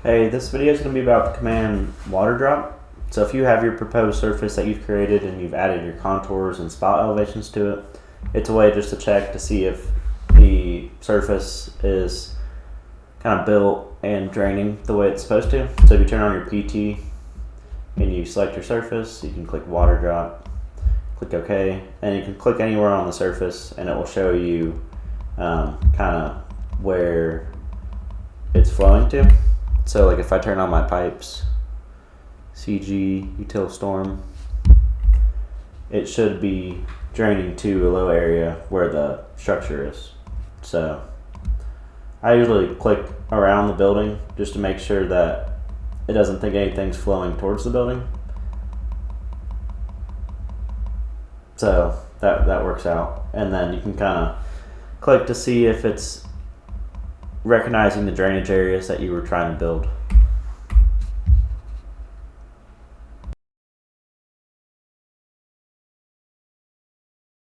Hey, this video is going to be about the command WATERDROP. So if you have your proposed surface that you've created and you've added your contours and spout elevations to it, it's a way just to check to see if the surface is kind of built and draining the way it's supposed to. So if you turn on your PT and you select your surface, you can click WATERDROP, click OK, and you can click anywhere on the surface and it will show you kind of where it's flowing to. So like if I turn on my pipes, CG, util storm, it should be draining to a low area where the structure is. So I usually click around the building just to make sure that it doesn't think anything's flowing towards the building. So that works out. And then you can kind of click to see if it's recognizing the drainage areas that you were trying to build.